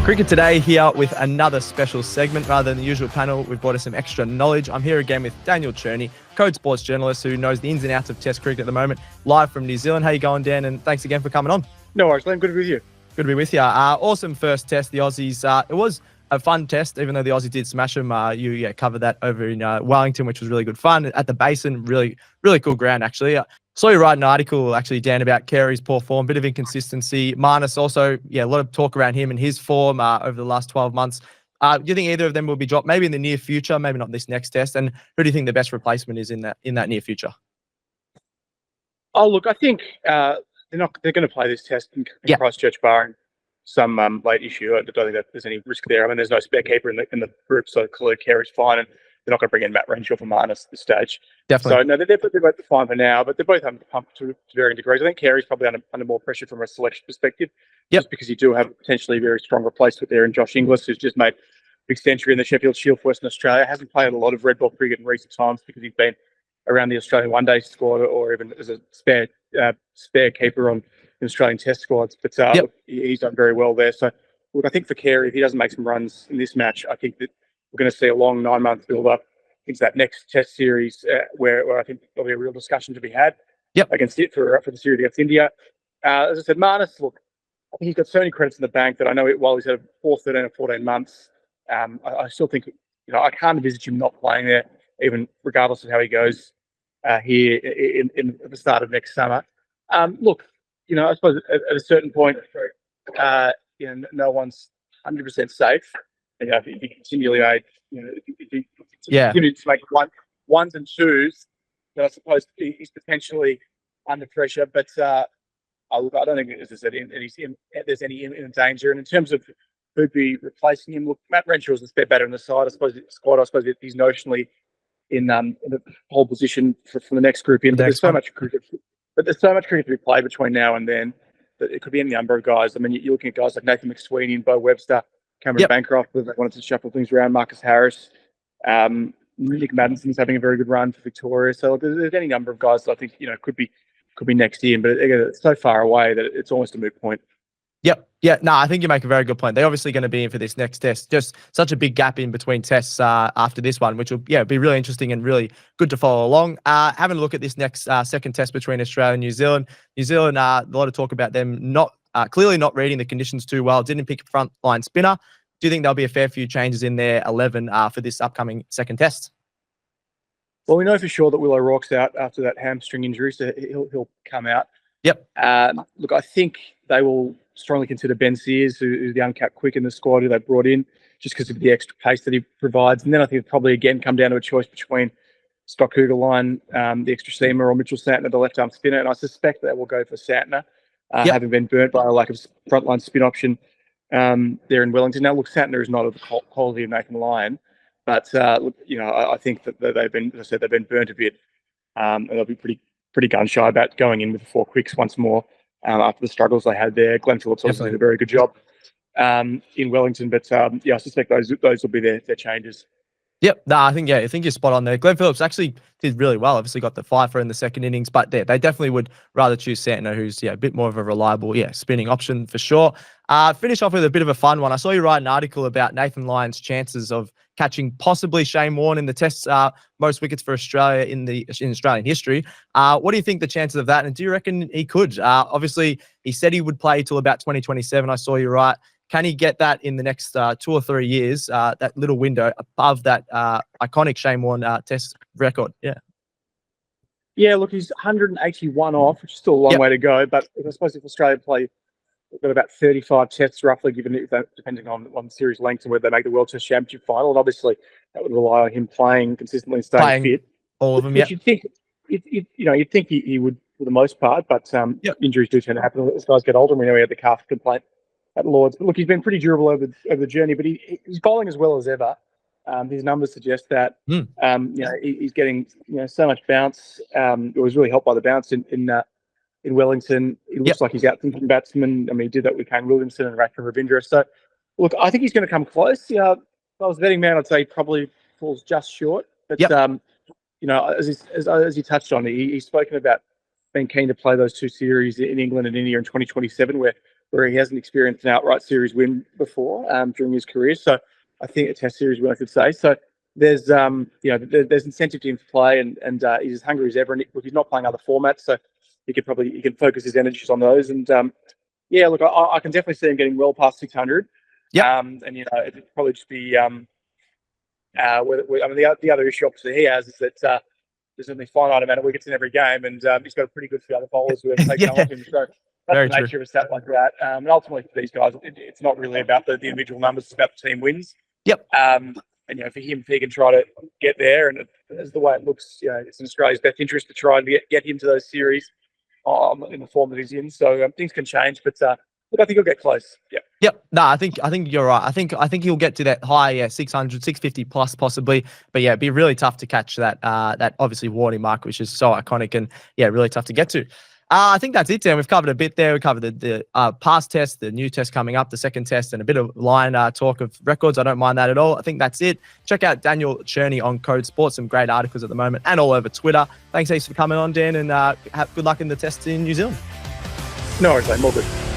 Cricket Today here with another special segment. Rather than the usual panel, we've brought us some extra knowledge. I'm here again with Daniel Cherny, Code Sports journalist who knows the ins and outs of Test cricket at the moment, live from New Zealand. How you going, Dan? And thanks again for coming on. No worries, Liam. Good to be with you. Good to be with you. Awesome first test, the Aussies. It was a fun test, even though the Aussies did smash them. You covered that over in Wellington, which was really good fun. At the Basin, really cool ground, actually. Saw you write an article, actually, Dan, about Carey's poor form, bit of inconsistency. Marnus also, a lot of talk around him and his form over the last 12 months. Do you think either of them will be dropped, maybe in the near future, maybe not this next test? And who do you think the best replacement is in that near future? Oh, look, I think they're going to play this test in Christchurch, barring some late issue. I don't think that there's any risk there. I mean, there's no spare keeper in the group, so clearly Carey's fine, and they're not going to bring in Matt Renshaw for Marnus at this stage. Definitely. So, no, they're both fine for now, but they're both under pump to varying degrees. I think Carey's probably under more pressure from a selection perspective, just because you do have potentially a very strong replacement there in Josh Inglis, who's just made a big century in the Sheffield Shield for Western Australia. Hasn't played a lot of red ball cricket in recent times because he's been around the Australian one-day squad or even as a spare keeper on the Australian Test squads. But look, he's done very well there. So, look, I think for Carey, if he doesn't make some runs in this match, I think that we're going to see a long 9-month build-up into that next Test series where I think there'll be a real discussion to be had against it for the series against India. As I said, Marnus, look, I think he's got so many credits in the bank that I know while he's had 13 or 14 months, I still think, I can't envisage him not playing there, even regardless of how he goes here in the start of next summer. Look, I suppose at a certain point, no one's 100% safe. If you continually made, if you continue to make ones and twos, then I suppose he's potentially under pressure. But I don't think, as I said, there's any imminent danger. And in terms of who'd be replacing him, look, Matt Renshaw is the spare batter on the side. I suppose he's notionally in the whole position for the next group in. But there's so much cricket to be played between now and then that it could be any number of guys. I mean, you're looking at guys like Nathan McSweeney and Bo Webster, Cameron Bancroft, if they wanted to shuffle things around, Marcus Harris. Nick Maddison's having a very good run for Victoria. So there's any number of guys that I think could be next year, but again, it's so far away that it's almost a moot point. No, I think you make a very good point. They're obviously going to be in for this next test. Just such a big gap in between tests after this one, which will be really interesting and really good to follow along. Having a look at this next second test between Australia and New Zealand. New Zealand, a lot of talk about them clearly not reading the conditions too well. Didn't pick a frontline spinner. Do you think there'll be a fair few changes in their 11 for this upcoming second test? Well, we know for sure that Will O'Rourke's out after that hamstring injury, so he'll come out. Look, I think they will strongly consider Ben Sears, who's the uncapped quick in the squad, who they brought in, just because of the extra pace that he provides. And then I think it'll probably again come down to a choice between Scott Kugelheim, the extra seamer, or Mitchell Santner, the left-arm spinner. And I suspect that will go for Santner, having been burnt by a lack of frontline spin option there in Wellington. Now, look, Santner is not of the quality of Nathan Lyon, but I think that they've been burnt a bit, and they'll be pretty gun shy about going in with the 4 quicks once more after the struggles they had there. Glenn Phillips also did a very good job in Wellington, but I suspect those will be their changes. I think you're spot on there. Glenn Phillips actually did really well. Obviously got the fifer in the second innings, but they definitely would rather choose Santner, who's a bit more of a reliable spinning option for sure. Finish off with a bit of a fun one. I saw you write an article about Nathan Lyon's chances of catching possibly Shane Warne in the Test most wickets for Australia in Australian history. What do you think the chances of that? And do you reckon he could? Obviously, he said he would play till about 2027. I saw you write. Can he get that in the next 2 or 3 years, that little window above that iconic Shane Warne Test record? Yeah, look, he's 181 off, which is still a long way to go. But I suppose if Australia play, we've got about 35 tests roughly, depending on series length and whether they make the World Test Championship final. And obviously, that would rely on him playing consistently and staying fit. All of them, You'd think he would for the most part, but injuries do tend to happen as guys get older. And we know he had the calf complaint at Lords. But look, he's been pretty durable over the journey, but he's bowling as well as ever. His numbers suggest that. He's getting so much bounce. It was really helped by the bounce in Wellington. He looks like he's out-thinking batsman. I mean, he did that with Kane Williamson and Rashford Ravindra. So, look, I think he's going to come close. If I was a betting man, I'd say he probably falls just short. But as he touched on, he's spoken about being keen to play those 2 series in England and India in 2027, where where he hasn't experienced an outright series win before during his career. So I think a Test series win, I could say. So there's there's incentive to him to play, and he's as hungry as ever. And he's not playing other formats, so he can focus his energies on those. And yeah, look, I can definitely see him getting well past 600. Yeah. And it'd probably just be the other issue obviously he has is that there's only a finite amount of wickets in every game, and he's got a pretty good few other bowlers who have taken off him. So that's Very the nature of a stat like that. And ultimately for these guys, it's not really about the individual numbers; it's about the team wins. Yep. And for him, if he can try to get there, and as the way it looks, it's in Australia's best interest to try and get him to those series in the form that he's in. So things can change, but look, I think he'll get close. Yeah. Yep. No, I think you're right. I think he'll get to that high, 600, 650 plus possibly. But yeah, it'd be really tough to catch that obviously Warne mark, which is so iconic and yeah, really tough to get to. I think that's it, Dan. We've covered a bit there. We covered the past test, the new test coming up, the second test, and a bit of Lyon talk of records. I don't mind that at all. I think that's it. Check out Daniel Cherny on Code Sports. Some great articles at the moment and all over Twitter. Thanks heaps for coming on, Dan, and good luck in the test in New Zealand. No worries, mate. All good.